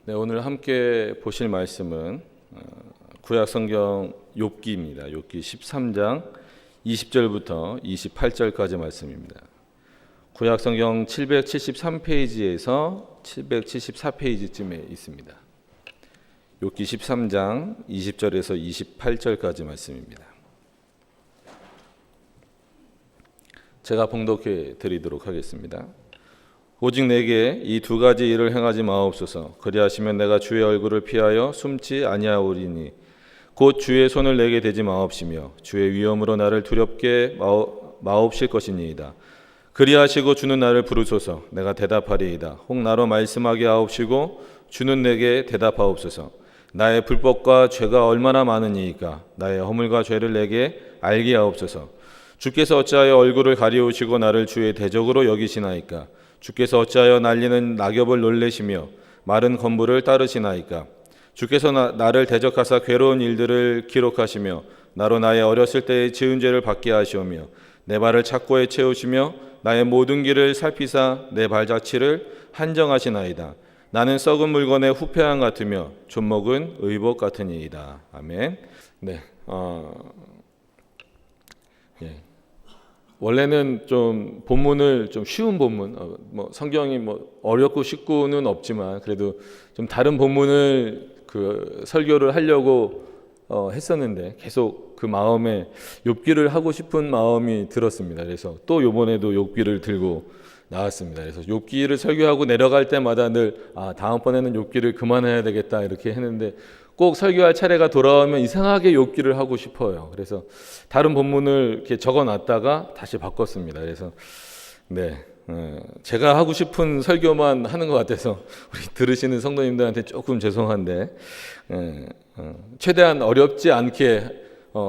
네, 오늘 함께 보실 말씀은 구약성경 욥기입니다. 욥기 13장 20절부터 28절까지 말씀입니다. 구약성경 773페이지에서 774페이지쯤에 있습니다. 욥기 13장 20절에서 28절까지 말씀입니다. 제가 봉독해 드리도록 하겠습니다. 오직 내게 이 두 가지 일을 행하지 마옵소서. 그리하시면 내가 주의 얼굴을 피하여 숨지 아니하오리니 곧 주의 손을 내게 대지 마옵시며 주의 위엄으로 나를 두렵게 마옵실 것이니이다. 그리하시고 주는 나를 부르소서. 내가 대답하리이다. 혹 나로 말씀하게 하옵시고 주는 내게 대답하옵소서. 나의 불법과 죄가 얼마나 많으니이까 나의 허물과 죄를 내게 알게 하옵소서. 주께서 어찌하여 얼굴을 가리우시고 나를 주의 대적으로 여기시나이까. 주께서 어찌하여 날리는 낙엽을 놀래시며 마른 건물을 따르시나이까. 주께서 나를 대적하사 괴로운 일들을 기록하시며 나로 나의 어렸을 때의 지은 죄를 받게 하시오며 내 발을 착고에 채우시며 나의 모든 길을 살피사 내 발자취를 한정하시나이다. 나는 썩은 물건의 후패함 같으며 존목은 의복 같으니이다. 아멘. 네. 원래는 좀 본문을 좀 쉬운 본문, 성경이 어렵고 쉽고는 없지만 그래도 좀 다른 본문을 설교를 하려고 했었는데 계속 그 마음에 욥기를 하고 싶은 마음이 들었습니다. 그래서 또 이번에도 욥기를 들고 나왔습니다. 그래서 욥기를 설교하고 내려갈 때마다 늘 다음번에는 욥기를 그만해야 되겠다 이렇게 했는데 꼭 설교할 차례가 돌아오면 이상하게 욥기를 하고 싶어요. 그래서 다른 본문을 이렇게 적어놨다가 다시 바꿨습니다. 그래서 제가 하고 싶은 설교만 하는 것 같아서 우리 들으시는 성도님들한테 조금 죄송한데 최대한 어렵지 않게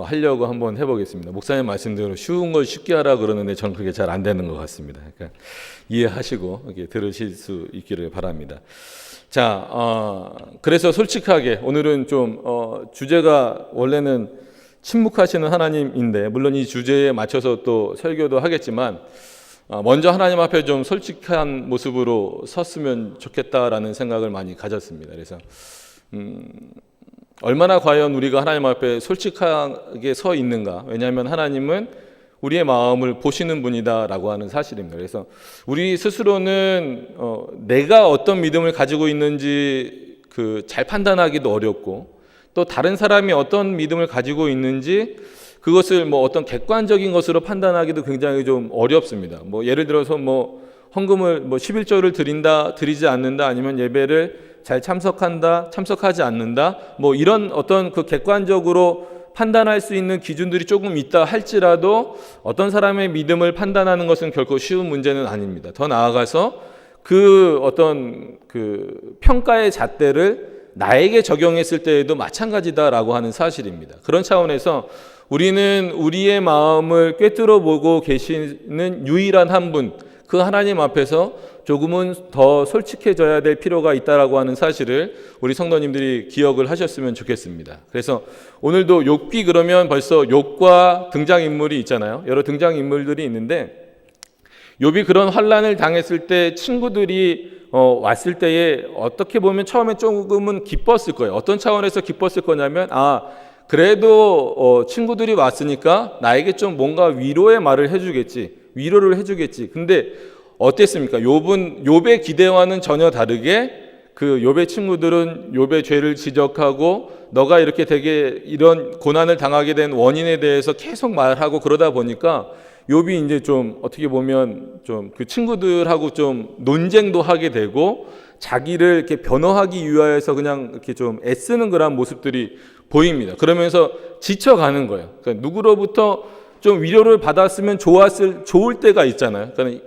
하려고 한번 해보겠습니다. 목사님 말씀대로 쉬운 걸 쉽게 하라 그러는데 저는 그게 잘 안 되는 것 같습니다. 그러니까 이해하시고 이렇게 들으실 수 있기를 바랍니다. 자, 그래서 솔직하게 오늘은 좀 주제가 원래는 침묵하시는 하나님인데 물론 이 주제에 맞춰서 또 설교도 하겠지만 먼저 하나님 앞에 좀 솔직한 모습으로 섰으면 좋겠다라는 생각을 많이 가졌습니다. 그래서 얼마나 과연 우리가 하나님 앞에 솔직하게 서 있는가? 왜냐하면 하나님은 우리의 마음을 보시는 분이다라고 하는 사실입니다. 그래서 우리 스스로는 내가 어떤 믿음을 가지고 있는지 잘 판단하기도 어렵고 또 다른 사람이 어떤 믿음을 가지고 있는지 그것을 어떤 객관적인 것으로 판단하기도 굉장히 좀 어렵습니다. 예를 들어서 헌금을 11조를 드리지 않는다 아니면 예배를 잘 참석한다, 참석하지 않는다 이런 어떤 객관적으로 판단할 수 있는 기준들이 조금 있다 할지라도 어떤 사람의 믿음을 판단하는 것은 결코 쉬운 문제는 아닙니다. 더 나아가서 어떤 평가의 잣대를 나에게 적용했을 때에도 마찬가지다라고 하는 사실입니다. 그런 차원에서 우리는 우리의 마음을 꿰뚫어 보고 계시는 유일한 한 분, 그 하나님 앞에서 조금은 더 솔직해져야 될 필요가 있다라고 하는 사실을 우리 성도님들이 기억을 하셨으면 좋겠습니다. 그래서 오늘도 욥기 그러면 벌써 욥과 등장인물이 있잖아요. 여러 등장인물들이 있는데 욥이 그런 환난을 당했을 때 친구들이 왔을 때에 어떻게 보면 처음에 조금은 기뻤을 거예요. 어떤 차원에서 기뻤을 거냐면 그래도 친구들이 왔으니까 나에게 좀 뭔가 위로의 말을 해주겠지. 위로를 해주겠지. 근데 어땠습니까? 욥의 기대와는 전혀 다르게 욥의 친구들은 욥의 죄를 지적하고 너가 이렇게 되게 이런 고난을 당하게 된 원인에 대해서 계속 말하고 그러다 보니까 욥이 이제 좀 어떻게 보면 좀 그 친구들하고 좀 논쟁도 하게 되고 자기를 이렇게 변호하기 위하여서 그냥 이렇게 좀 애쓰는 그런 모습들이 보입니다. 그러면서 지쳐가는 거예요. 그러니까 누구로부터 좀 위로를 받았으면 좋을 때가 있잖아요. 그러니까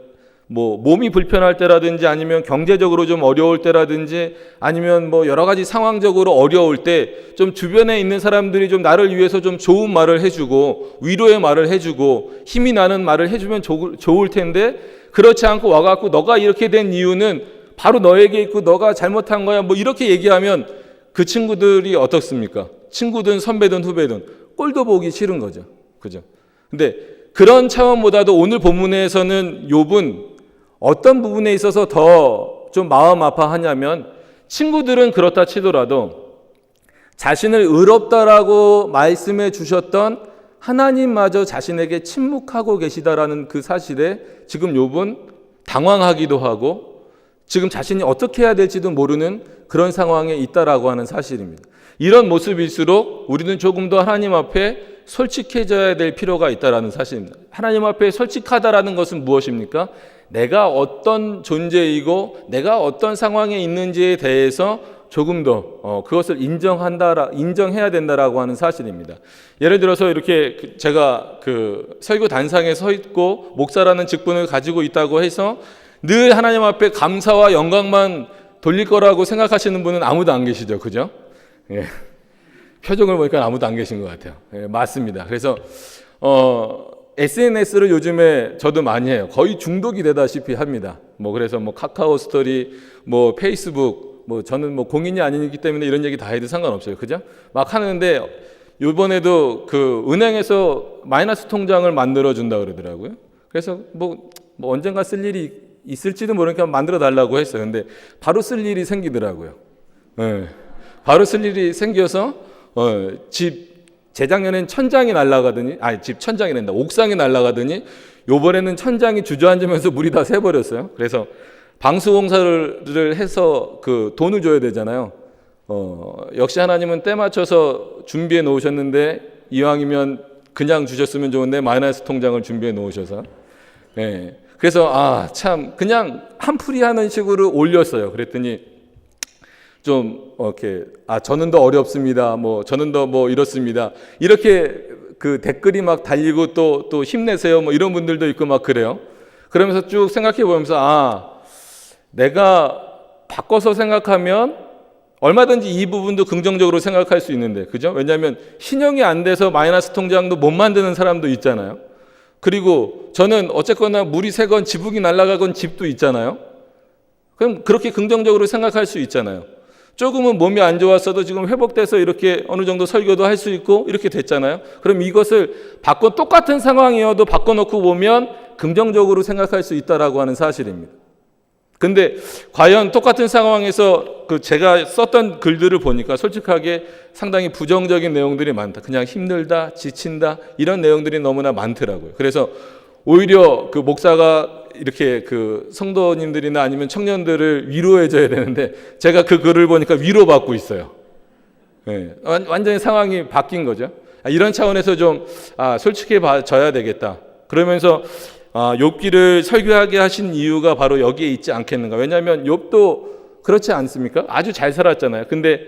몸이 불편할 때라든지 아니면 경제적으로 좀 어려울 때라든지 아니면 여러 가지 상황적으로 어려울 때 좀 주변에 있는 사람들이 좀 나를 위해서 좀 좋은 말을 해주고 위로의 말을 해주고 힘이 나는 말을 해주면 좋을 텐데 그렇지 않고 와갖고 너가 이렇게 된 이유는 바로 너에게 있고 너가 잘못한 거야 이렇게 얘기하면 그 친구들이 어떻습니까? 친구든 선배든 후배든 꼴도 보기 싫은 거죠. 그죠? 근데 그런 차원보다도 오늘 본문에서는 욥은 어떤 부분에 있어서 더 좀 마음 아파하냐면 친구들은 그렇다 치더라도 자신을 의롭다라고 말씀해 주셨던 하나님마저 자신에게 침묵하고 계시다라는 그 사실에 지금 욥은 당황하기도 하고 지금 자신이 어떻게 해야 될지도 모르는 그런 상황에 있다라고 하는 사실입니다. 이런 모습일수록 우리는 조금 더 하나님 앞에 솔직해져야 될 필요가 있다라는 사실입니다. 하나님 앞에 솔직하다라는 것은 무엇입니까? 내가 어떤 존재이고 내가 어떤 상황에 있는지에 대해서 조금 더 그것을 인정해야 된다라고 하는 사실입니다. 예를 들어서 이렇게 제가 그 설교 단상에 서 있고 목사라는 직분을 가지고 있다고 해서 늘 하나님 앞에 감사와 영광만 돌릴 거라고 생각하시는 분은 아무도 안 계시죠, 그죠? 예. 표정을 보니까 아무도 안 계신 것 같아요. 예, 맞습니다. 그래서 SNS를 요즘에 저도 많이 해요. 거의 중독이 되다시피 합니다. 그래서 카카오 스토리, 페이스북, 저는 공인이 아니기 때문에 이런 얘기 다 해도 상관없어요. 그죠? 막 하는데 이번에도 그 은행에서 마이너스 통장을 만들어 준다 그러더라고요. 그래서 언젠가 쓸 일이 있을지도 모르니까 만들어 달라고 했어요. 근데 바로 쓸 일이 생기더라고요. 네. 바로 쓸 일이 생겨서 집 재작년엔 천장이 날아가더니 집 천장이 된다. 옥상이 날아가더니 요번에는 천장이 주저앉으면서 물이 다 새버렸어요. 그래서 방수공사를 해서 그 돈을 줘야 되잖아요. 역시 하나님은 때 맞춰서 준비해 놓으셨는데 이왕이면 그냥 주셨으면 좋은데 마이너스 통장을 준비해 놓으셔서 네. 그래서 참 그냥 한풀이 하는 식으로 올렸어요. 그랬더니 좀 이렇게 저는 더 어렵습니다. 저는 더 이렇습니다. 이렇게 그 댓글이 막 달리고 또 힘내세요. 이런 분들도 있고 막 그래요. 그러면서 쭉 생각해 보면서 내가 바꿔서 생각하면 얼마든지 이 부분도 긍정적으로 생각할 수 있는데, 그죠? 왜냐하면 신용이 안 돼서 마이너스 통장도 못 만드는 사람도 있잖아요. 그리고 저는 어쨌거나 물이 새건 지붕이 날아가건 집도 있잖아요. 그럼 그렇게 긍정적으로 생각할 수 있잖아요. 조금은 몸이 안 좋았어도 지금 회복돼서 이렇게 어느 정도 설교도 할 수 있고 이렇게 됐잖아요. 그럼 이것을 똑같은 상황이어도 바꿔놓고 보면 긍정적으로 생각할 수 있다라고 하는 사실입니다. 근데 과연 똑같은 상황에서 제가 썼던 글들을 보니까 솔직하게 상당히 부정적인 내용들이 많다. 그냥 힘들다, 지친다 이런 내용들이 너무나 많더라고요. 그래서 오히려 그 목사가 이렇게 그 성도님들이나 아니면 청년들을 위로해줘야 되는데 제가 그 글을 보니까 위로받고 있어요. 네, 완전히 상황이 바뀐 거죠. 이런 차원에서 좀 솔직해져야 되겠다. 그러면서 욥기를 설교하게 하신 이유가 바로 여기에 있지 않겠는가. 왜냐하면 욥도 그렇지 않습니까? 아주 잘 살았잖아요. 근데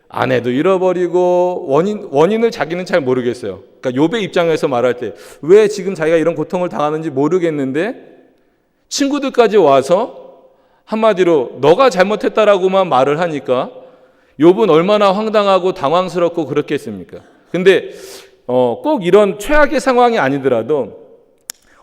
아내도 잃어버리고 원인을 자기는 잘 모르겠어요. 그러니까 욥의 입장에서 말할 때 왜 지금 자기가 이런 고통을 당하는지 모르겠는데 친구들까지 와서 한마디로 너가 잘못했다라고만 말을 하니까 욥은 얼마나 황당하고 당황스럽고 그렇겠습니까? 근데 꼭 이런 최악의 상황이 아니더라도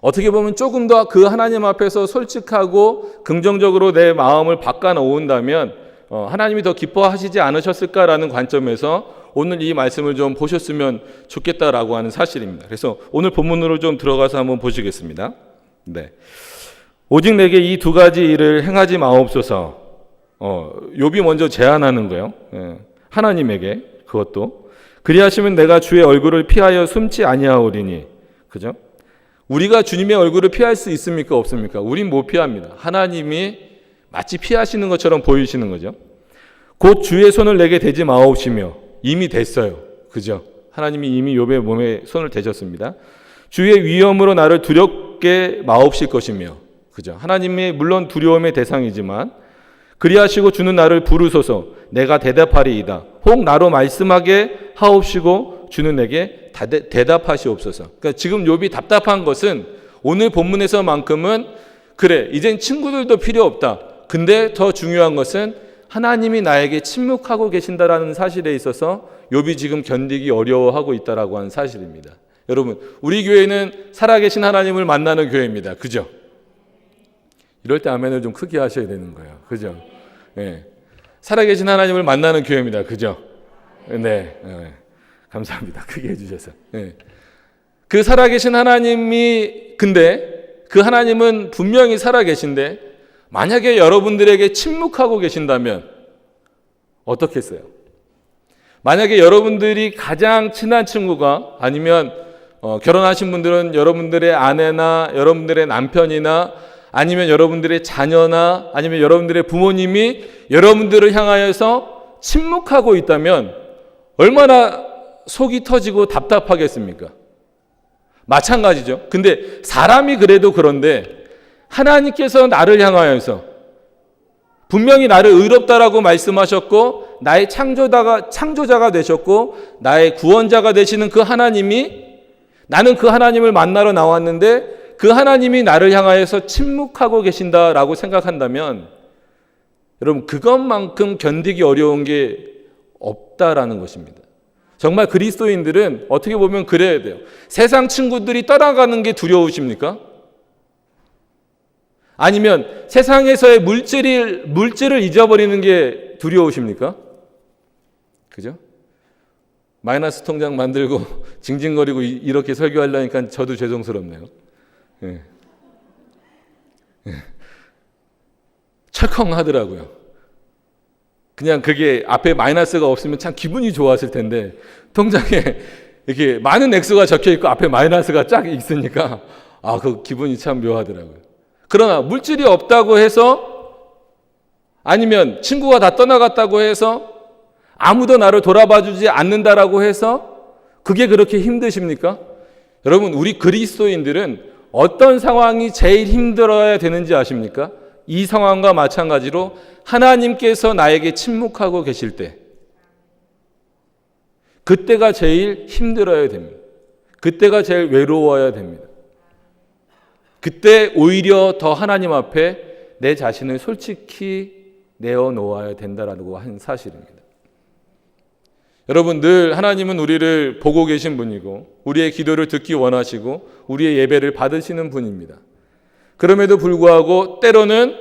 어떻게 보면 조금 더 그 하나님 앞에서 솔직하고 긍정적으로 내 마음을 바꿔놓는다면 하나님이 더 기뻐하시지 않으셨을까라는 관점에서 오늘 이 말씀을 좀 보셨으면 좋겠다라고 하는 사실입니다. 그래서 오늘 본문으로 좀 들어가서 한번 보시겠습니다. 네. 오직 내게 이 두 가지 일을 행하지 마옵소서. 욥이 먼저 제안하는 거예요. 하나님에게 그것도 그리하시면 내가 주의 얼굴을 피하여 숨지 아니하오리니. 그죠? 우리가 주님의 얼굴을 피할 수 있습니까? 없습니까? 우린 못 피합니다. 하나님이 마치 피하시는 것처럼 보이시는 거죠. 곧 주의 손을 내게 대지 마옵시며 이미 됐어요. 그죠? 하나님이 이미 욥의 몸에 손을 대셨습니다. 주의 위엄으로 나를 두렵게 마옵실 것이며 그죠? 하나님이 물론 두려움의 대상이지만 그리하시고 주는 나를 부르소서 내가 대답하리이다. 혹 나로 말씀하게 하옵시고 주는 내게 대답하시옵소서. 그러니까 지금 욥이 답답한 것은 오늘 본문에서만큼은 그래 이젠 친구들도 필요 없다. 근데 더 중요한 것은 하나님이 나에게 침묵하고 계신다라는 사실에 있어서 욥이 지금 견디기 어려워하고 있다라고 하는 사실입니다. 여러분 우리 교회는 살아계신 하나님을 만나는 교회입니다. 그죠? 이럴 때 아멘을 좀 크게 하셔야 되는 거예요. 그죠? 네. 살아계신 하나님을 만나는 교회입니다. 그죠? 네. 감사합니다. 크게 해주셔서. 네. 그 살아계신 하나님이 근데 그 하나님은 분명히 살아계신데 만약에 여러분들에게 침묵하고 계신다면 어떻겠어요? 만약에 여러분들이 가장 친한 친구가 아니면 결혼하신 분들은 여러분들의 아내나 여러분들의 남편이나 아니면 여러분들의 자녀나 아니면 여러분들의 부모님이 여러분들을 향하여서 침묵하고 있다면 얼마나 속이 터지고 답답하겠습니까? 마찬가지죠. 근데 사람이 그래도 그런데 하나님께서 나를 향하여서 분명히 나를 의롭다라고 말씀하셨고 나의 창조자가 되셨고 나의 구원자가 되시는 그 하나님이 나는 그 하나님을 만나러 나왔는데 그 하나님이 나를 향하여서 침묵하고 계신다라고 생각한다면 여러분 그것만큼 견디기 어려운 게 없다라는 것입니다. 정말 그리스도인들은 어떻게 보면 그래야 돼요. 세상 친구들이 떠나가는 게 두려우십니까? 아니면 세상에서의 물질을 잊어버리는 게 두려우십니까? 그죠? 마이너스 통장 만들고 징징거리고 이렇게 설교하려니까 저도 죄송스럽네요. 예. 예. 철컹하더라고요. 그냥 그게 앞에 마이너스가 없으면 참 기분이 좋았을 텐데 통장에 이렇게 많은 액수가 적혀 있고 앞에 마이너스가 쫙 있으니까 그 기분이 참 묘하더라고요. 그러나 물질이 없다고 해서 아니면 친구가 다 떠나갔다고 해서 아무도 나를 돌아봐주지 않는다라고 해서 그게 그렇게 힘드십니까? 여러분 우리 그리스도인들은 어떤 상황이 제일 힘들어야 되는지 아십니까? 이 상황과 마찬가지로 하나님께서 나에게 침묵하고 계실 때 그때가 제일 힘들어야 됩니다. 그때가 제일 외로워야 됩니다. 그때 오히려 더 하나님 앞에 내 자신을 솔직히 내어놓아야 된다라고 하는 사실입니다. 여러분 늘 하나님은 우리를 보고 계신 분이고 우리의 기도를 듣기 원하시고 우리의 예배를 받으시는 분입니다. 그럼에도 불구하고 때로는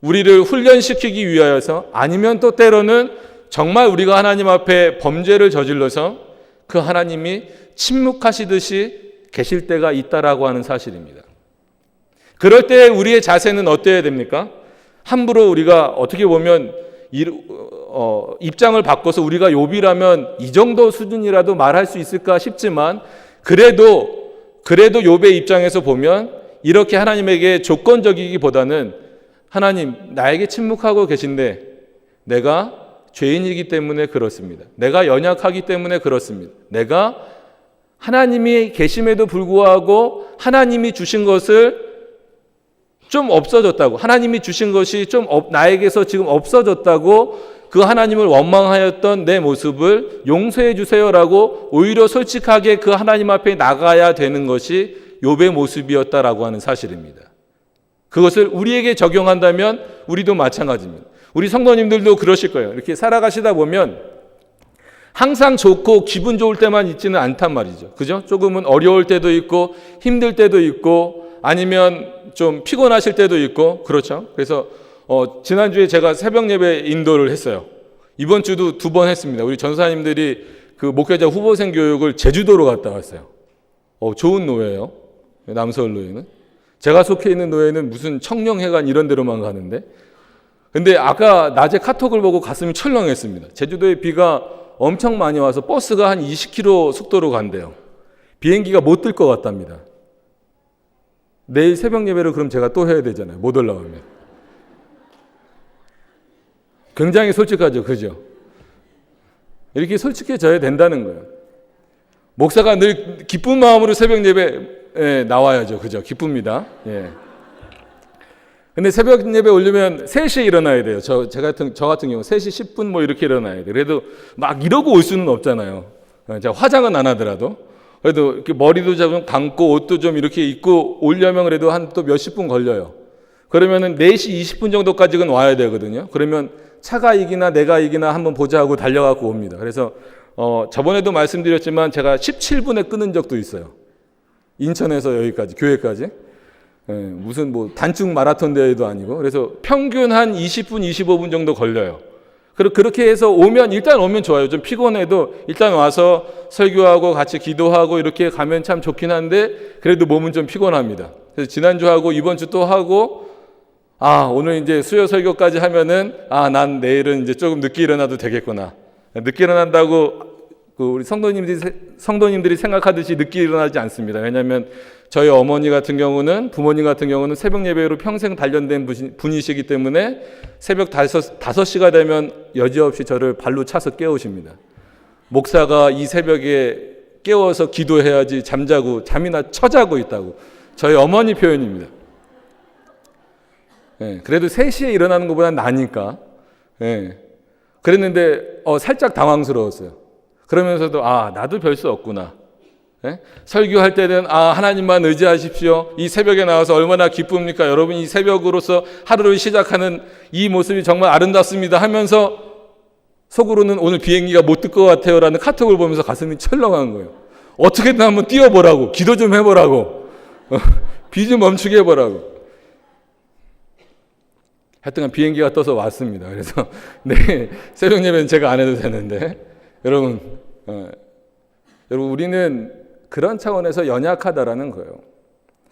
우리를 훈련시키기 위하여서 아니면 또 때로는 정말 우리가 하나님 앞에 범죄를 저질러서 그 하나님이 침묵하시듯이 계실 때가 있다라고 하는 사실입니다. 그럴 때 우리의 자세는 어때야 됩니까? 함부로 우리가 어떻게 보면 입장을 바꿔서 우리가 욥이라면 이 정도 수준이라도 말할 수 있을까 싶지만 그래도 욥의 입장에서 보면 이렇게 하나님에게 조건적이기보다는 하나님 나에게 침묵하고 계신데 내가 죄인이기 때문에 그렇습니다. 내가 연약하기 때문에 그렇습니다. 내가 하나님이 계심에도 불구하고 하나님이 주신 것을 좀 없어졌다고 하나님이 주신 것이 좀 나에게서 지금 없어졌다고 그 하나님을 원망하였던 내 모습을 용서해 주세요라고 오히려 솔직하게 그 하나님 앞에 나가야 되는 것이 욥의 모습이었다라고 하는 사실입니다. 그것을 우리에게 적용한다면 우리도 마찬가지입니다. 우리 성도님들도 그러실 거예요. 이렇게 살아가시다 보면 항상 좋고 기분 좋을 때만 있지는 않단 말이죠. 그죠? 조금은 어려울 때도 있고 힘들 때도 있고 아니면 좀 피곤하실 때도 있고 그렇죠. 그래서 지난주에 제가 새벽 예배 인도를 했어요. 이번 주도 2번 했습니다. 우리 전사님들이 그 목회자 후보생 교육을 제주도로 갔다 왔어요. 좋은 노예예요. 남서울 노예는. 제가 속해 있는 노예는 무슨 청령회관 이런 데로만 가는데 근데 아까 낮에 카톡을 보고 가슴이 철렁했습니다. 제주도에 비가 엄청 많이 와서 버스가 한 20km 속도로 간대요. 비행기가 못 뜰 것 같답니다. 내일 새벽 예배를 그럼 제가 또 해야 되잖아요. 못 올라오면. 굉장히 솔직하죠. 그죠? 이렇게 솔직해져야 된다는 거예요. 목사가 늘 기쁜 마음으로 새벽 예배에 나와야죠. 그죠? 기쁩니다. 예. 근데 새벽 예배 올리면 3시에 일어나야 돼요. 저 같은 경우 3시 10분 뭐 이렇게 일어나야 돼요. 그래도 막 이러고 올 수는 없잖아요. 제가 화장은 안 하더라도. 그래도 이렇게 머리도 좀 감고 옷도 좀 이렇게 입고 오려면 그래도 한 또 몇십 분 걸려요. 그러면은 4시 20분 정도까지는 와야 되거든요. 그러면 차가 이기나 내가 이기나 한번 보자 하고 달려갖고 옵니다. 그래서 저번에도 말씀드렸지만 제가 17분에 끊은 적도 있어요. 인천에서 여기까지, 교회까지. 무슨 뭐 단축 마라톤 대회도 아니고. 그래서 평균 한 20분, 25분 정도 걸려요. 그렇게 해서 일단 오면 좋아요. 좀 피곤해도 일단 와서 설교하고 같이 기도하고 이렇게 가면 참 좋긴 한데 그래도 몸은 좀 피곤합니다. 그래서 지난주 하고 이번 주 또 하고 오늘 이제 수요 설교까지 하면은 난 내일은 이제 조금 늦게 일어나도 되겠구나. 늦게 일어난다고 우리 성도님들이 생각하듯이 늦게 일어나지 않습니다. 왜냐하면 저희 어머니 같은 경우는, 부모님 같은 경우는 새벽 예배로 평생 단련된 분이시기 때문에 새벽 5시가 되면 여지없이 저를 발로 차서 깨우십니다. 목사가 이 새벽에 깨워서 기도해야지 잠자고 잠이나 처자고 있다고. 저희 어머니 표현입니다. 그래도 3시에 일어나는 것보다는 나니까. 그랬는데 살짝 당황스러웠어요. 그러면서도 나도 별 수 없구나. 설교할 때는 하나님만 의지하십시오. 이 새벽에 나와서 얼마나 기쁩니까? 여러분, 이 새벽으로서 하루를 시작하는 이 모습이 정말 아름답습니다 하면서 속으로는 오늘 비행기가 못 뜰 것 같아요 라는 카톡을 보면서 가슴이 철렁한 거예요. 어떻게든 한번 뛰어보라고, 기도 좀 해보라고, 비 좀 멈추게 해보라고. 하여튼 비행기가 떠서 왔습니다. 그래서 새벽 예배는 제가 안 해도 되는데, 여러분 우리는 그런 차원에서 연약하다라는 거예요.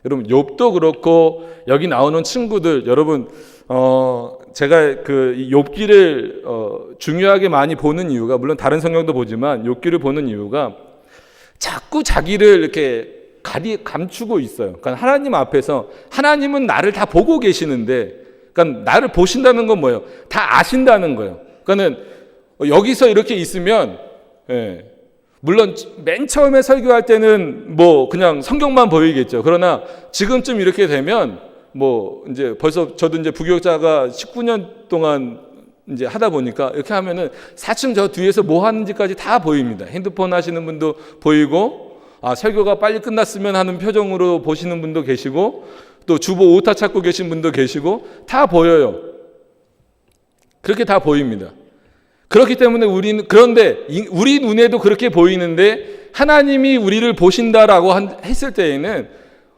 여러분, 욥도 그렇고 여기 나오는 친구들, 여러분 제가 욥기를 중요하게 많이 보는 이유가, 물론 다른 성경도 보지만 욥기를 보는 이유가 자꾸 자기를 이렇게 감추고 있어요. 그러니까 하나님 앞에서, 하나님은 나를 다 보고 계시는데, 그러니까 나를 보신다는 건 뭐예요? 다 아신다는 거예요. 그러니까는 여기서 이렇게 있으면, 물론 맨 처음에 설교할 때는 그냥 성경만 보이겠죠. 그러나 지금쯤 이렇게 되면 이제 벌써 저도 이제 부교육자가 19년 동안 이제 하다 보니까 이렇게 하면은 4층 저 뒤에서 뭐 하는지까지 다 보입니다. 핸드폰 하시는 분도 보이고, 설교가 빨리 끝났으면 하는 표정으로 보시는 분도 계시고, 또 주보 오타 찾고 계신 분도 계시고, 다 보여요. 그렇게 다 보입니다. 그렇기 때문에 그런데 우리 눈에도 그렇게 보이는데 하나님이 우리를 보신다라고 했을 때에는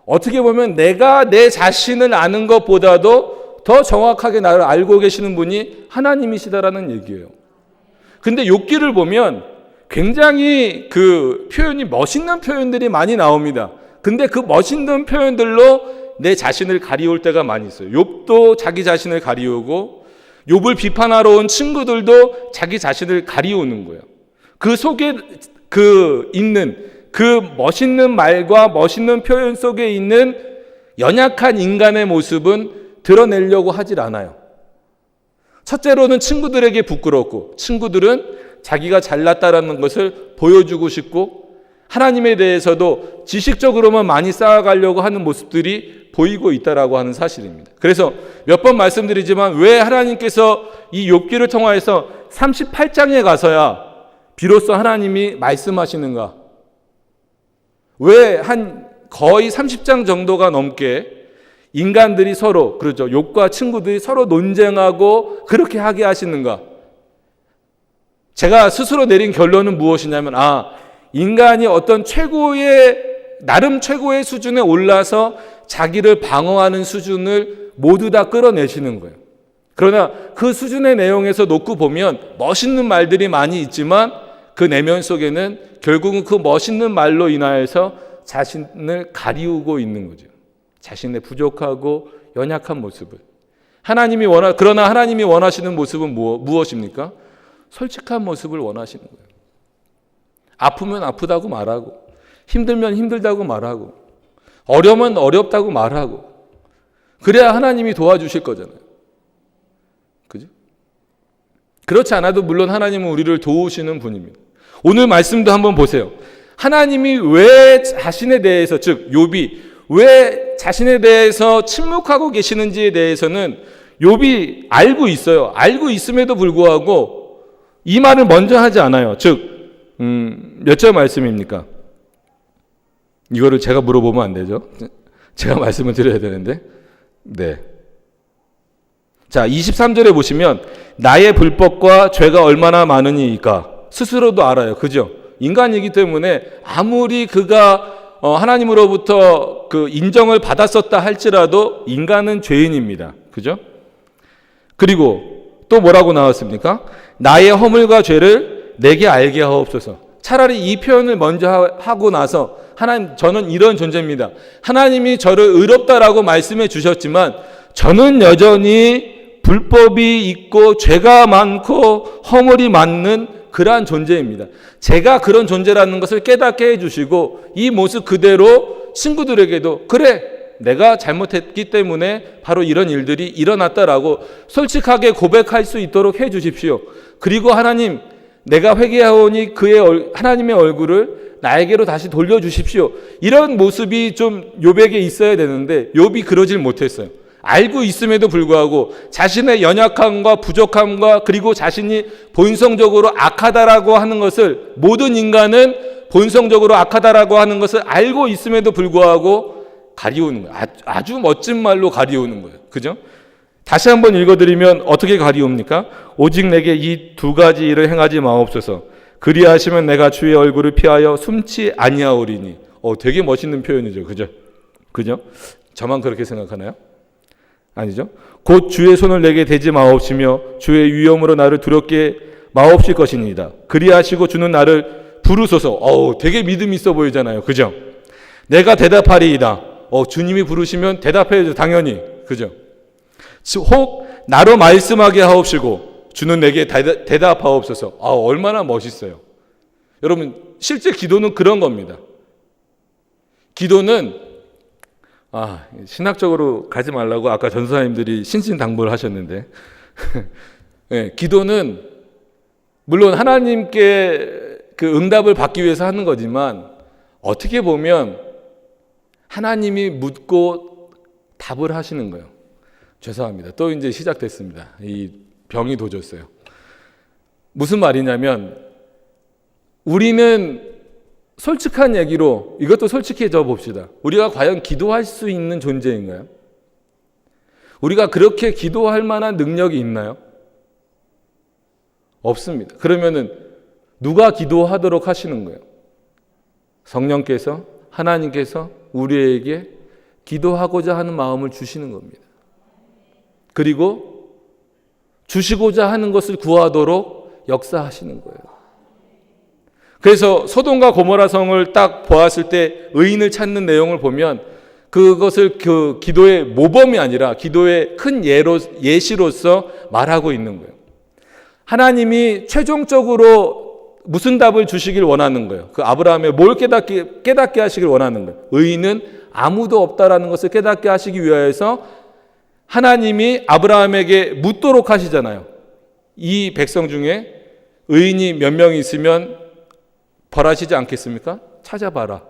어떻게 보면 내가 내 자신을 아는 것보다도 더 정확하게 나를 알고 계시는 분이 하나님이시다라는 얘기예요. 근데 욥기를 보면 굉장히 그 표현이 멋있는 표현들이 많이 나옵니다. 근데 그 멋있는 표현들로 내 자신을 가리울 때가 많이 있어요. 욥도 자기 자신을 가리우고, 욥을 비판하러 온 친구들도 자기 자신을 가리우는 거예요. 그 속에 있는 그 멋있는 말과 멋있는 표현 속에 있는 연약한 인간의 모습은 드러내려고 하질 않아요. 첫째로는 친구들에게 부끄럽고, 친구들은 자기가 잘났다라는 것을 보여주고 싶고, 하나님에 대해서도 지식적으로만 많이 쌓아가려고 하는 모습들이 보이고 있다라고 하는 사실입니다. 그래서 몇 번 말씀드리지만 왜 하나님께서 이 욥기를 통하여서 38장에 가서야 비로소 하나님이 말씀하시는가? 왜 거의 30장 정도가 넘게 인간들이 서로, 그렇죠, 욥과 친구들이 서로 논쟁하고 그렇게 하게 하시는가? 제가 스스로 내린 결론은 무엇이냐면, 인간이 어떤 나름 최고의 수준에 올라서 자기를 방어하는 수준을 모두 다 끌어내시는 거예요. 그러나 그 수준의 내용에서 놓고 보면 멋있는 말들이 많이 있지만 그 내면 속에는 결국은 그 멋있는 말로 인하여서 자신을 가리우고 있는 거죠. 자신의 부족하고 연약한 모습을. 그러나 하나님이 원하시는 모습은 무엇입니까? 솔직한 모습을 원하시는 거예요. 아프면 아프다고 말하고, 힘들면 힘들다고 말하고, 어려우면 어렵다고 말하고, 그래야 하나님이 도와주실 거잖아요. 그죠? 그렇지 않아도 물론 하나님은 우리를 도우시는 분입니다. 오늘 말씀도 한번 보세요. 하나님이 왜 자신에 대해서, 즉 욥이 왜 자신에 대해서 침묵하고 계시는지에 대해서는 욥이 알고 있어요. 알고 있음에도 불구하고 이 말을 먼저 하지 않아요. 즉 몇 절 말씀입니까? 이거를 제가 물어보면 안 되죠. 제가 말씀을 드려야 되는데. 네. 자, 23절에 보시면 나의 불법과 죄가 얼마나 많으니까 스스로도 알아요. 그죠? 인간이기 때문에 아무리 그가 하나님으로부터 그 인정을 받았었다 할지라도 인간은 죄인입니다. 그죠? 그리고 또 뭐라고 나왔습니까? 나의 허물과 죄를 내게 알게 하옵소서. 차라리 이 표현을 먼저 하고 나서 하나님, 저는 이런 존재입니다. 하나님이 저를 의롭다라고 말씀해 주셨지만 저는 여전히 불법이 있고 죄가 많고 허물이 많는 그러한 존재입니다. 제가 그런 존재라는 것을 깨닫게 해주시고 이 모습 그대로 친구들에게도 그래 내가 잘못했기 때문에 바로 이런 일들이 일어났다라고 솔직하게 고백할 수 있도록 해주십시오. 그리고 하나님 내가 회개하오니 하나님의 얼굴을 나에게로 다시 돌려주십시오. 이런 모습이 좀 욥에게 있어야 되는데 욥이 그러질 못했어요. 알고 있음에도 불구하고 자신의 연약함과 부족함과 그리고 자신이 본성적으로 악하다라고 하는 것을 모든 인간은 본성적으로 악하다라고 하는 것을 알고 있음에도 불구하고 가리우는 거예요. 아주 멋진 말로 가리우는 거예요. 그죠? 다시 한번 읽어드리면 어떻게 가리웁니까? 오직 내게 이 두 가지 일을 행하지 마옵소서. 그리하시면 내가 주의 얼굴을 피하여 숨지 아니하오리니. 되게 멋있는 표현이죠. 그죠? 저만 그렇게 생각하나요? 아니죠. 곧 주의 손을 내게 대지 마옵시며 주의 위엄으로 나를 두렵게 마옵실 것이니이다. 그리하시고 주는 나를 부르소서. 되게 믿음 있어 보이잖아요. 그죠? 내가 대답하리이다. 주님이 부르시면 대답해야죠. 당연히. 그죠? 혹 나로 말씀하게 하옵시고 주는 내게 대답하옵소서. 얼마나 멋있어요. 여러분 실제 기도는 그런 겁니다. 기도는 신학적으로 가지 말라고 아까 전사님들이 신신당부를 하셨는데 네, 기도는 물론 하나님께 그 응답을 받기 위해서 하는 거지만 어떻게 보면 하나님이 묻고 답을 하시는 거예요. 죄송합니다. 또 이제 시작됐습니다. 이 병이 도졌어요. 무슨 말이냐면 우리는 솔직한 얘기로 이것도 솔직해져 봅시다. 우리가 과연 기도할 수 있는 존재인가요? 우리가 그렇게 기도할 만한 능력이 있나요? 없습니다. 그러면은 누가 기도하도록 하시는 거예요? 성령께서 하나님께서 우리에게 기도하고자 하는 마음을 주시는 겁니다. 그리고 주시고자 하는 것을 구하도록 역사하시는 거예요. 그래서 소돔과 고모라 성을 딱 보았을 때 의인을 찾는 내용을 보면 그것을 그 기도의 모범이 아니라 기도의 큰 예시로서 말하고 있는 거예요. 하나님이 최종적으로 무슨 답을 주시길 원하는 거예요? 그 아브라함의 뭘 깨닫게 하시길 원하는 거예요? 의인은 아무도 없다라는 것을 깨닫게 하시기 위하여서 하나님이 아브라함에게 묻도록 하시잖아요. 이 백성 중에 의인이 몇 명 있으면 벌하시지 않겠습니까? 찾아봐라.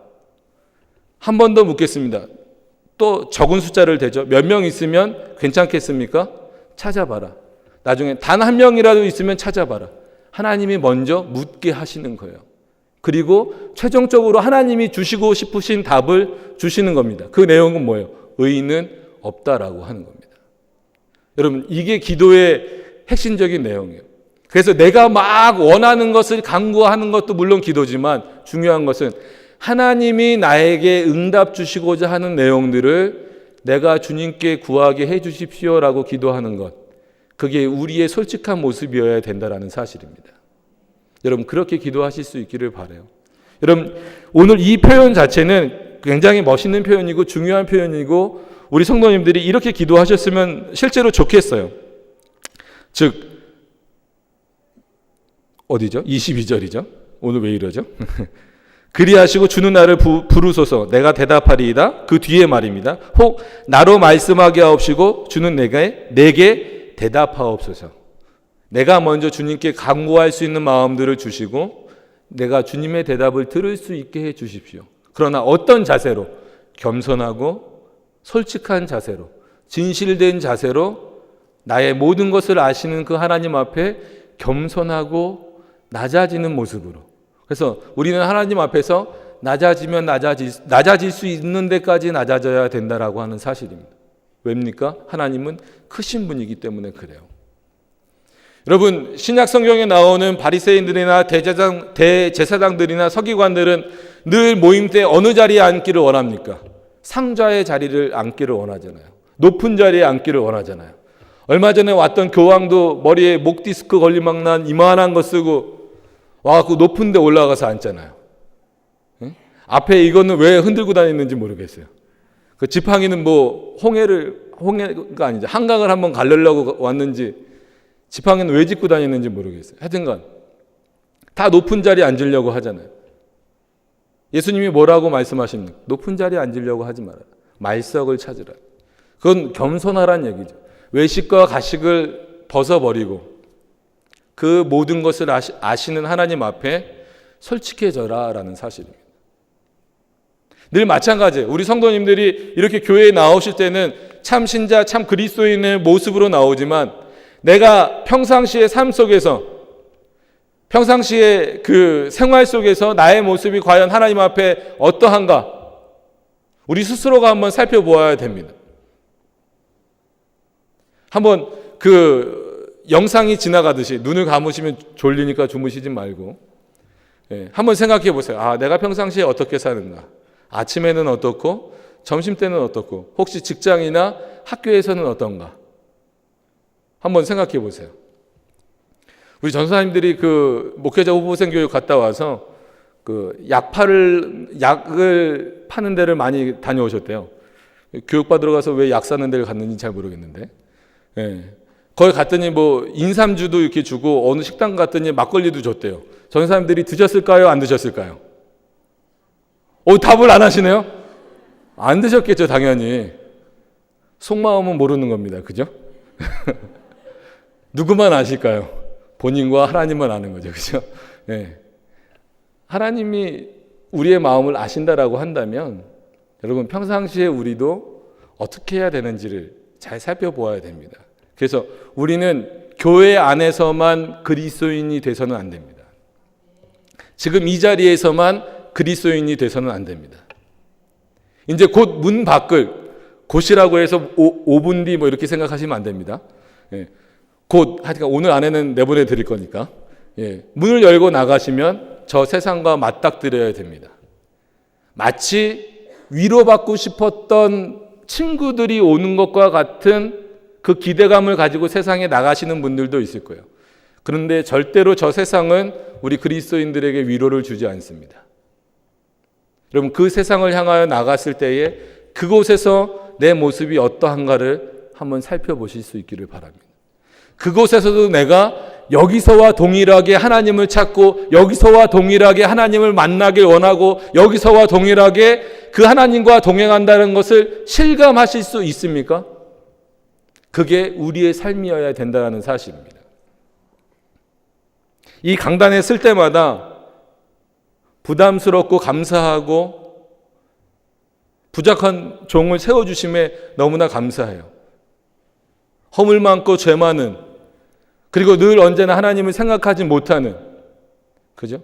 한 번 더 묻겠습니다. 또 적은 숫자를 대죠. 몇 명 있으면 괜찮겠습니까? 찾아봐라. 나중에 단 한 명이라도 있으면 찾아봐라. 하나님이 먼저 묻게 하시는 거예요. 그리고 최종적으로 하나님이 주시고 싶으신 답을 주시는 겁니다. 그 내용은 뭐예요? 의인은 없다라고 하는 겁니다. 여러분 이게 기도의 핵심적인 내용이에요. 그래서 내가 막 원하는 것을 간구하는 것도 물론 기도지만 중요한 것은 하나님이 나에게 응답 주시고자 하는 내용들을 내가 주님께 구하게 해 주십시오라고 기도하는 것. 그게 우리의 솔직한 모습이어야 된다는 사실입니다. 여러분 그렇게 기도하실 수 있기를 바라요. 여러분 오늘 이 표현 자체는 굉장히 멋있는 표현이고 중요한 표현이고 우리 성도님들이 이렇게 기도하셨으면 실제로 좋겠어요. 즉 어디죠? 22절이죠. 오늘 왜 이러죠? 그리하시고 주는 나를 부르소서 내가 대답하리이다. 그 뒤에 말입니다. 혹 나로 말씀하게 하옵시고 주는 내게 대답하옵소서. 내가 먼저 주님께 간구할 수 있는 마음들을 주시고 내가 주님의 대답을 들을 수 있게 해 주십시오. 그러나 어떤 자세로? 겸손하고 솔직한 자세로, 진실된 자세로 나의 모든 것을 아시는 그 하나님 앞에 겸손하고 낮아지는 모습으로. 그래서 우리는 하나님 앞에서 낮아지면 낮아질 수 있는 데까지 낮아져야 된다라고 하는 사실입니다. 왜입니까? 하나님은 크신 분이기 때문에 그래요. 여러분 신약 성경에 나오는 바리새인들이나 대제사장들이나 서기관들은 늘 모임 때 어느 자리에 앉기를 원합니까? 상좌의 자리를 앉기를 원하잖아요. 높은 자리에 앉기를 원하잖아요. 얼마 전에 왔던 교황도 머리에 목 디스크 걸림망난 이만한 거 쓰고 와갖고 높은 데 올라가서 앉잖아요. 앞에 이거는 왜 흔들고 다니는지 모르겠어요. 그 지팡이는 뭐 홍해를 홍해가 아니죠. 한강을 한번 가려고 왔는지 지팡이는 왜 짚고 다니는지 모르겠어요. 하여튼간 다 높은 자리에 앉으려고 하잖아요. 예수님이 뭐라고 말씀하십니까? 높은 자리에 앉으려고 하지 마라. 말석을 찾으라. 그건 겸손하란 얘기죠. 외식과 가식을 벗어버리고 그 모든 것을 아시는 하나님 앞에 솔직해져라라는 사실입니다. 늘 마찬가지예요. 우리 성도님들이 이렇게 교회에 나오실 때는 참 신자, 참 그리스도인의 모습으로 나오지만 내가 평상시의 삶 속에서, 평상시의 그 생활 속에서 나의 모습이 과연 하나님 앞에 어떠한가? 우리 스스로가 한번 살펴보아야 됩니다. 한번 그 영상이 지나가듯이 눈을 감으시면 졸리니까 주무시지 말고 한번 생각해 보세요. 아, 내가 평상시에 어떻게 사는가? 아침에는 어떻고 점심 때는 어떻고 혹시 직장이나 학교에서는 어떤가? 한번 생각해 보세요. 우리 전사님들이 그 목회자 후보생 교육 갔다 와서 그 약을 파는 데를 많이 다녀오셨대요. 교육 받으러 가서 왜 약 사는 데를 갔는지 잘 모르겠는데, 거기 갔더니 뭐 인삼주도 이렇게 주고 어느 식당 갔더니 막걸리도 줬대요. 전사님들이 드셨을까요? 안 드셨을까요? 답을 안 하시네요. 안 드셨겠죠, 당연히. 속마음은 모르는 겁니다, 그죠? 누구만 아실까요? 본인과 하나님만 아는 거죠, 그죠? 하나님이 우리의 마음을 아신다라고 한다면 여러분 평상시에 우리도 어떻게 해야 되는지를 잘 살펴보아야 됩니다. 그래서 우리는 교회 안에서만 그리스도인이 돼서는 안 됩니다. 지금 이 자리에서만 그리스도인이 돼서는 안 됩니다. 이제 곧 문 밖을, 곧이라고 해서 5분 뒤 뭐 이렇게 생각하시면 안 됩니다. 곧, 하여튼 오늘 안에는 내보내 드릴 거니까. 문을 열고 나가시면 저 세상과 맞닥뜨려야 됩니다. 마치 위로받고 싶었던 친구들이 오는 것과 같은 그 기대감을 가지고 세상에 나가시는 분들도 있을 거예요. 그런데 절대로 저 세상은 우리 그리스도인들에게 위로를 주지 않습니다. 여러분 그 세상을 향하여 나갔을 때에 그곳에서 내 모습이 어떠한가를 한번 살펴보실 수 있기를 바랍니다. 그곳에서도 내가 여기서와 동일하게 하나님을 찾고 여기서와 동일하게 하나님을 만나길 원하고 여기서와 동일하게 그 하나님과 동행한다는 것을 실감하실 수 있습니까? 그게 우리의 삶이어야 된다는 사실입니다. 이 강단에 쓸 때마다 부담스럽고 감사하고 부족한 종을 세워주심에 너무나 감사해요. 허물 많고 죄 많은, 그리고 늘 언제나 하나님을 생각하지 못하는, 그죠?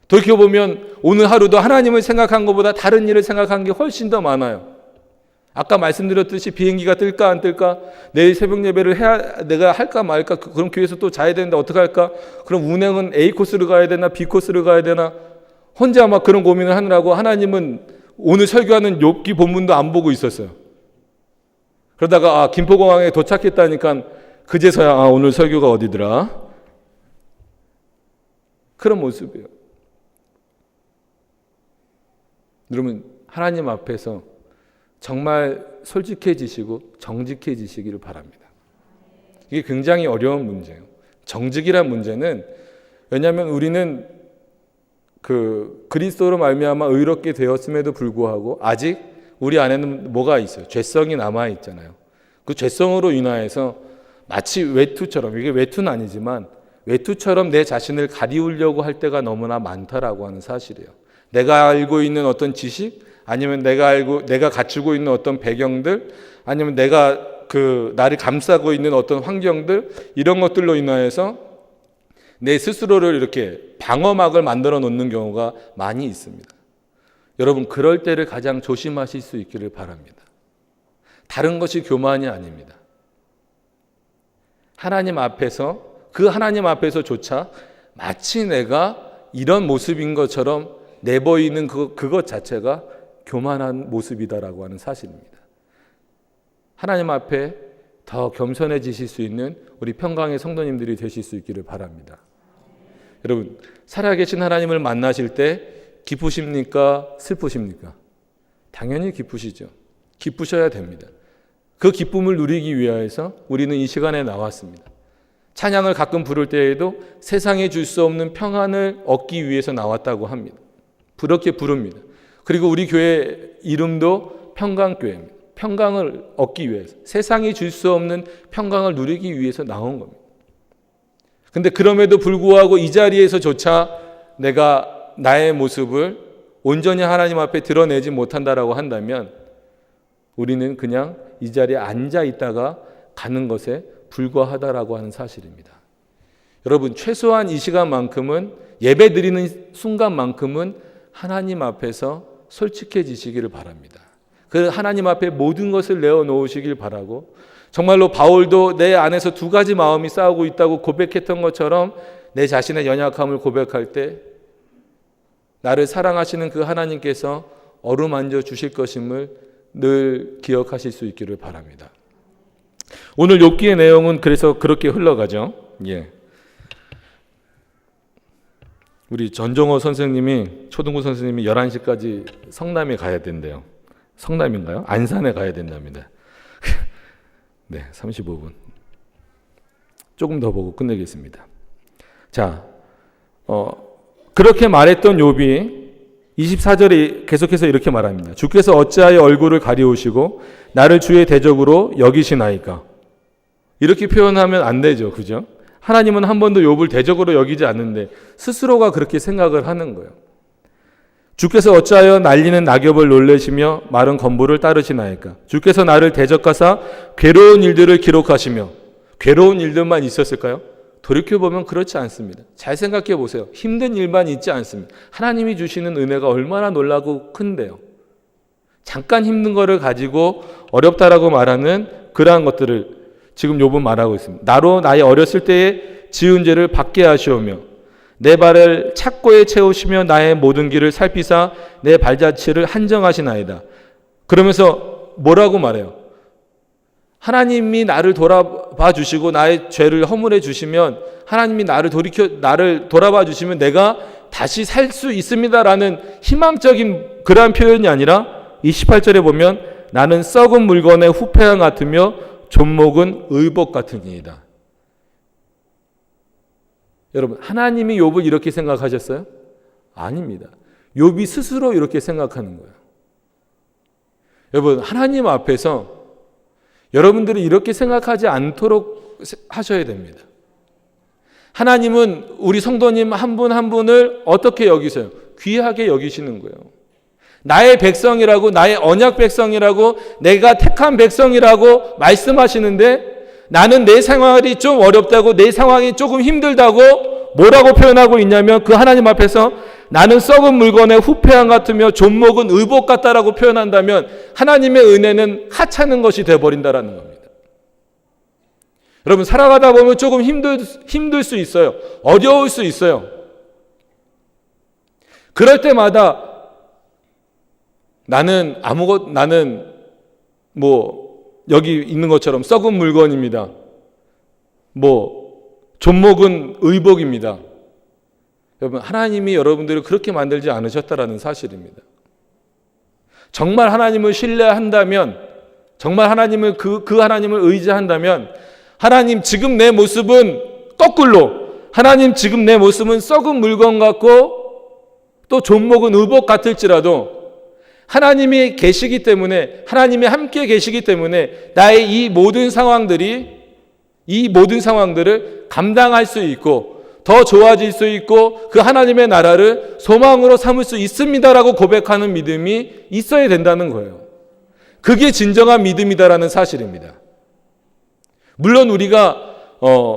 돌이켜보면 오늘 하루도 하나님을 생각한 것보다 다른 일을 생각한 게 훨씬 더 많아요. 아까 말씀드렸듯이 비행기가 뜰까 안 뜰까? 내일 새벽 예배를 내가 할까 말까? 그럼 교회에서 또 자야 되는데 어떡할까? 그럼 운행은 A 코스를 가야 되나 B 코스를 가야 되나? 혼자 막 그런 고민을 하느라고 하나님은 오늘 설교하는 욥기 본문도 안 보고 있었어요. 그러다가 김포공항에 도착했다니까 그제서야 오늘 설교가 어디더라? 그런 모습이에요. 여러분 하나님 앞에서 정말 솔직해지시고 정직해지시기를 바랍니다. 이게 굉장히 어려운 문제예요. 정직이란 문제는, 왜냐하면 우리는 그 그리스도로 말미암아 의롭게 되었음에도 불구하고 아직 우리 안에는 뭐가 있어요? 죄성이 남아 있잖아요. 그 죄성으로 인하여서 마치 외투처럼, 이게 외투는 아니지만 외투처럼 내 자신을 가리우려고 할 때가 너무나 많다라고 하는 사실이에요. 내가 알고 있는 어떤 지식, 아니면 내가 갖추고 있는 어떤 배경들, 아니면 내가 나를 감싸고 있는 어떤 환경들, 이런 것들로 인하여서 내 스스로를 이렇게 방어막을 만들어 놓는 경우가 많이 있습니다. 여러분 그럴 때를 가장 조심하실 수 있기를 바랍니다. 다른 것이 교만이 아닙니다. 하나님 앞에서, 그 하나님 앞에서조차 마치 내가 이런 모습인 것처럼 내보이는 그것 자체가 교만한 모습이다라고 하는 사실입니다. 하나님 앞에 더 겸손해지실 수 있는 우리 평강의 성도님들이 되실 수 있기를 바랍니다. 여러분 살아계신 하나님을 만나실 때 기쁘십니까? 슬프십니까? 당연히 기쁘시죠. 기쁘셔야 됩니다. 그 기쁨을 누리기 위하여서 우리는 이 시간에 나왔습니다. 찬양을 가끔 부를 때에도 세상에 줄 수 없는 평안을 얻기 위해서 나왔다고 합니다. 그렇게 부릅니다. 그리고 우리 교회 이름도 평강교회입니다. 평강을 얻기 위해서, 세상이 줄 수 없는 평강을 누리기 위해서 나온 겁니다. 근데 그럼에도 불구하고 이 자리에서조차 내가 나의 모습을 온전히 하나님 앞에 드러내지 못한다라고 한다면 우리는 그냥 이 자리에 앉아 있다가 가는 것에 불과하다라고 하는 사실입니다. 여러분, 최소한 이 시간만큼은, 예배 드리는 순간만큼은 하나님 앞에서 솔직해지시기를 바랍니다. 그 하나님 앞에 모든 것을 내어놓으시길 바라고, 정말로 바울도 내 안에서 두 가지 마음이 싸우고 있다고 고백했던 것처럼 내 자신의 연약함을 고백할 때 나를 사랑하시는 그 하나님께서 어루만져 주실 것임을 늘 기억하실 수 있기를 바랍니다. 오늘 욥기의 내용은 그래서 그렇게 흘러가죠. 우리 전종호 선생님이, 초등부 선생님이 11시까지 성남에 가야 된대요. 성남인가요? 안산에 가야 된답니다. 네, 35분. 조금 더 보고 끝내겠습니다. 자, 그렇게 말했던 욥이 24절에 계속해서 이렇게 말합니다. 주께서 어찌하여 얼굴을 가리우시고 나를 주의 대적으로 여기시나이까? 이렇게 표현하면 안 되죠. 그죠? 하나님은 한 번도 욥을 대적으로 여기지 않는데 스스로가 그렇게 생각을 하는 거예요. 주께서 어찌하여 날리는 낙엽을 놀래시며 마른 건보를 따르시나이까? 주께서 나를 대적하사 괴로운 일들을 기록하시며, 괴로운 일들만 있었을까요? 돌이켜보면 그렇지 않습니다. 잘 생각해 보세요. 힘든 일만 있지 않습니다. 하나님이 주시는 은혜가 얼마나 놀라고 큰데요. 잠깐 힘든 거를 가지고 어렵다라고 말하는 그러한 것들을 지금 욥은 말하고 있습니다. 나로 나의 어렸을 때에 지은 죄를 받게 하시오며 내 발을 착고에 채우시며 나의 모든 길을 살피사 내 발자취를 한정하시나이다. 그러면서 뭐라고 말해요? 하나님이 나를 돌아봐 주시고 나의 죄를 허물해 주시면, 하나님이 나를 돌아봐 주시면 내가 다시 살 수 있습니다라는 희망적인 그러한 표현이 아니라 이 18절에 보면 나는 썩은 물건의 후패함 같으며 존목은 의복 같으니이다. 여러분, 하나님이 욥을 이렇게 생각하셨어요? 아닙니다. 욥이 스스로 이렇게 생각하는 거예요. 여러분, 하나님 앞에서 여러분들이 이렇게 생각하지 않도록 하셔야 됩니다. 하나님은 우리 성도님 한 분 한 분을 어떻게 여기세요? 귀하게 여기시는 거예요. 나의 백성이라고, 나의 언약 백성이라고, 내가 택한 백성이라고 말씀하시는데 나는 내 생활이 좀 어렵다고, 내 상황이 조금 힘들다고 뭐라고 표현하고 있냐면 그 하나님 앞에서 나는 썩은 물건의 후패함 같으며 존목은 의복 같다라고 표현한다면 하나님의 은혜는 하찮은 것이 되어버린다라는 겁니다. 여러분, 살아가다 보면 조금 힘들 수 있어요. 어려울 수 있어요. 그럴 때마다 나는 여기 있는 것처럼 썩은 물건입니다. 존목은 의복입니다. 여러분, 하나님이 여러분들을 그렇게 만들지 않으셨다라는 사실입니다. 정말 하나님을 신뢰한다면, 정말 하나님을 그 하나님을 의지한다면, 하나님 지금 내 모습은 거꾸로, 하나님 지금 내 모습은 썩은 물건 같고 또 존목은 의복 같을지라도 하나님이 계시기 때문에, 하나님이 함께 계시기 때문에 나의 이 모든 상황들을 감당할 수 있고 더 좋아질 수 있고 그 하나님의 나라를 소망으로 삼을 수 있습니다라고 고백하는 믿음이 있어야 된다는 거예요. 그게 진정한 믿음이다라는 사실입니다. 물론 우리가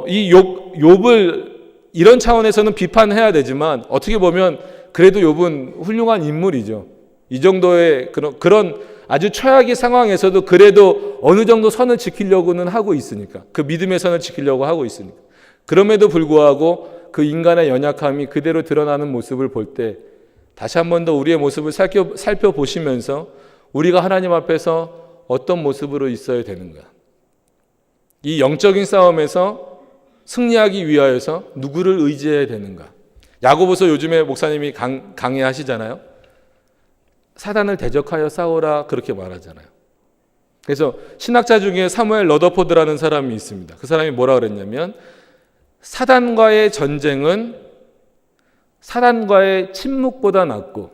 이 욥을 이런 차원에서는 비판해야 되지만 어떻게 보면 그래도 욥은 훌륭한 인물이죠. 이 정도의 그런 아주 최악의 상황에서도 그래도 어느 정도 선을 지키려고는 하고 있으니까, 그 믿음의 선을 지키려고 하고 있으니까. 그럼에도 불구하고 그 인간의 연약함이 그대로 드러나는 모습을 볼 때 다시 한 번 더 우리의 모습을 살펴보시면서 우리가 하나님 앞에서 어떤 모습으로 있어야 되는가, 이 영적인 싸움에서 승리하기 위하여서 누구를 의지해야 되는가. 야고보서 요즘에 목사님이 강의하시잖아요. 사단을 대적하여 싸우라 그렇게 말하잖아요. 그래서 신학자 중에 사무엘 러더포드라는 사람이 있습니다. 그 사람이 뭐라 그랬냐면 사단과의 전쟁은 사단과의 침묵보다 낫고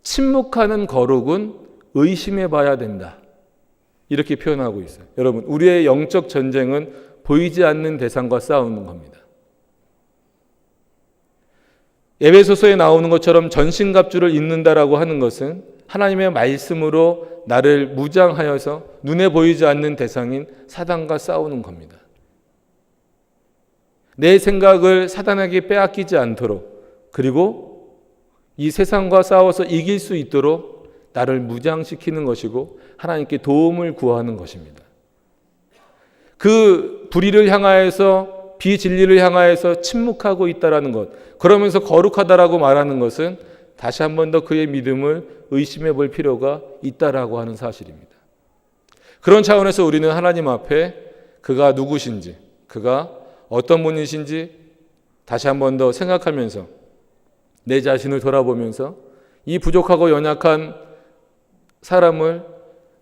침묵하는 거룩은 의심해 봐야 된다. 이렇게 표현하고 있어요. 여러분, 우리의 영적 전쟁은 보이지 않는 대상과 싸우는 겁니다. 에베소서에 나오는 것처럼 전신갑주를 입는다라고 하는 것은 하나님의 말씀으로 나를 무장하여서 눈에 보이지 않는 대상인 사단과 싸우는 겁니다. 내 생각을 사단에게 빼앗기지 않도록, 그리고 이 세상과 싸워서 이길 수 있도록 나를 무장시키는 것이고 하나님께 도움을 구하는 것입니다. 그 불의를 향하여서, 비진리를 향하여서 침묵하고 있다라는 것, 그러면서 거룩하다라고 말하는 것은 다시 한 번 더 그의 믿음을 의심해 볼 필요가 있다라고 하는 사실입니다. 그런 차원에서 우리는 하나님 앞에 그가 누구신지, 그가 어떤 분이신지 다시 한 번 더 생각하면서 내 자신을 돌아보면서 이 부족하고 연약한 사람을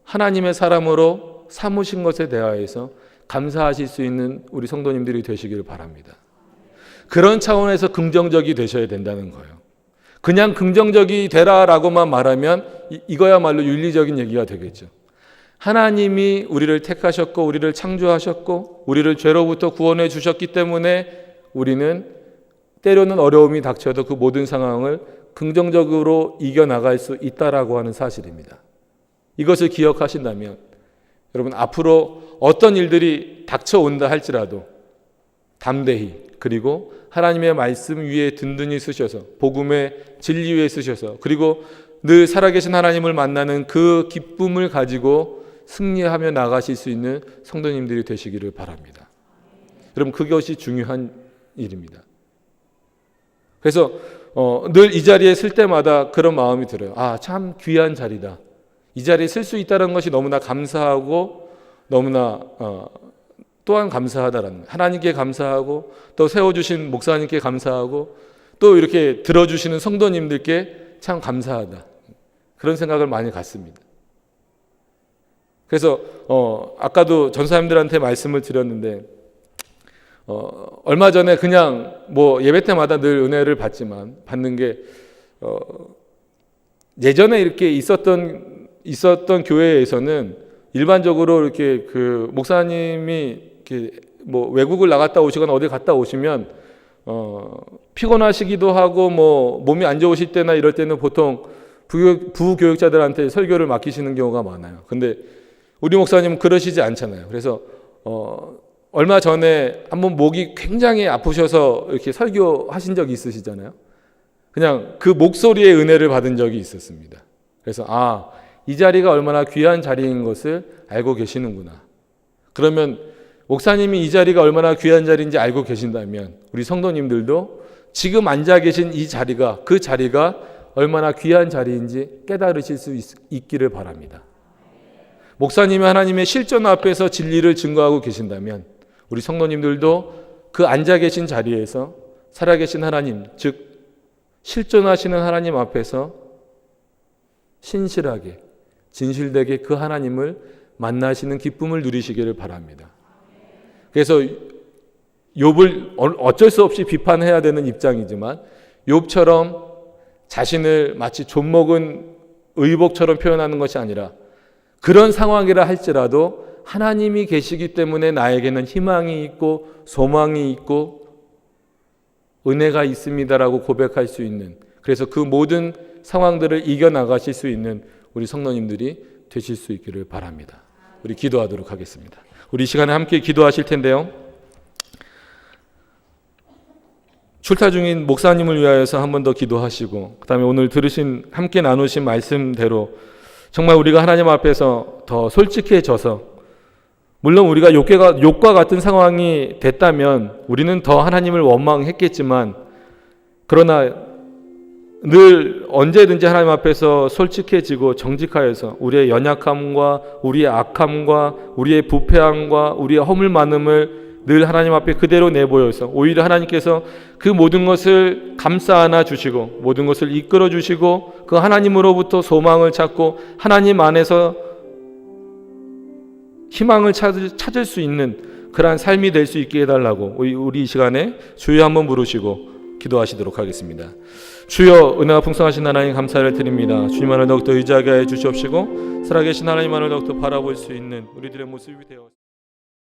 하나님의 사람으로 삼으신 것에 대하여서 감사하실 수 있는 우리 성도님들이 되시기를 바랍니다. 그런 차원에서 긍정적이 되셔야 된다는 거예요. 그냥 긍정적이 되라라고만 말하면 이거야말로 윤리적인 얘기가 되겠죠. 하나님이 우리를 택하셨고 우리를 창조하셨고 우리를 죄로부터 구원해 주셨기 때문에 우리는 때로는 어려움이 닥쳐도 그 모든 상황을 긍정적으로 이겨나갈 수 있다라고 하는 사실입니다. 이것을 기억하신다면 여러분, 앞으로 어떤 일들이 닥쳐온다 할지라도 담대히, 그리고 하나님의 말씀 위에 든든히 쓰셔서 복음의 진리 위에 쓰셔서, 그리고 늘 살아계신 하나님을 만나는 그 기쁨을 가지고 승리하며 나가실 수 있는 성도님들이 되시기를 바랍니다. 여러분, 그것이 중요한 일입니다. 그래서 늘 이 자리에 쓸 때마다 그런 마음이 들어요. 아, 참 귀한 자리다. 이 자리에 쓸 수 있다는 것이 너무나 감사하고 너무나 또한 감사하다라는, 하나님께 감사하고 또 세워주신 목사님께 감사하고 또 이렇게 들어주시는 성도님들께 참 감사하다, 그런 생각을 많이 갖습니다. 그래서 아까도 전사님들한테 말씀을 드렸는데 얼마 전에 그냥 뭐 예배 때마다 늘 은혜를 받는 게 예전에 이렇게 있었던 교회에서는 일반적으로 이렇게 그 목사님이 이렇게 뭐 외국을 나갔다 오시거나 어디 갔다 오시면 피곤하시기도 하고 뭐 몸이 안 좋으실 때나 이럴 때는 보통 부교육자들한테 설교를 맡기시는 경우가 많아요. 근데 우리 목사님은 그러시지 않잖아요. 그래서 얼마 전에 한번 목이 굉장히 아프셔서 이렇게 설교하신 적이 있으시잖아요. 그냥 그 목소리의 은혜를 받은 적이 있었습니다. 그래서 이 자리가 얼마나 귀한 자리인 것을 알고 계시는구나. 그러면 목사님이 이 자리가 얼마나 귀한 자리인지 알고 계신다면 우리 성도님들도 지금 앉아 계신 이 자리가, 그 자리가 얼마나 귀한 자리인지 깨달으실 수 있기를 바랍니다. 목사님이 하나님의 실존 앞에서 진리를 증거하고 계신다면 우리 성도님들도 그 앉아 계신 자리에서 살아계신 하나님, 즉 실존하시는 하나님 앞에서 신실하게, 진실되게 그 하나님을 만나시는 기쁨을 누리시기를 바랍니다. 그래서 욥을 어쩔 수 없이 비판해야 되는 입장이지만 욥처럼 자신을 마치 좀먹은 의복처럼 표현하는 것이 아니라 그런 상황이라 할지라도 하나님이 계시기 때문에 나에게는 희망이 있고 소망이 있고 은혜가 있습니다라고 고백할 수 있는, 그래서 그 모든 상황들을 이겨나가실 수 있는 우리 성도님들이 되실 수 있기를 바랍니다. 우리 기도하도록 하겠습니다. 우리 시간에 함께 기도하실 텐데요. 출타 중인 목사님을 위하여서 한 번 더 기도하시고, 그 다음에 오늘 들으신, 함께 나누신 말씀대로 정말 우리가 하나님 앞에서 더 솔직해져서, 물론 우리가 욥과 같은 상황이 됐다면 우리는 더 하나님을 원망했겠지만, 그러나 늘 언제든지 하나님 앞에서 솔직해지고 정직하여서 우리의 연약함과 우리의 악함과 우리의 부패함과 우리의 허물 많음을 늘 하나님 앞에 그대로 내보여서 오히려 하나님께서 그 모든 것을 감싸 안아 주시고 모든 것을 이끌어 주시고 그 하나님으로부터 소망을 찾고 하나님 안에서 희망을 찾을 수 있는 그러한 삶이 될 수 있게 해달라고 우리 이 시간에 주여 한번 부르시고 기도하시도록 하겠습니다. 주여, 은혜가 풍성하신 하나님 감사를 드립니다. 주님만을 더욱더 의지하게 해 주시옵시고 살아계신 하나님만을 더욱더 바라볼 수 있는 우리들의 모습이 되어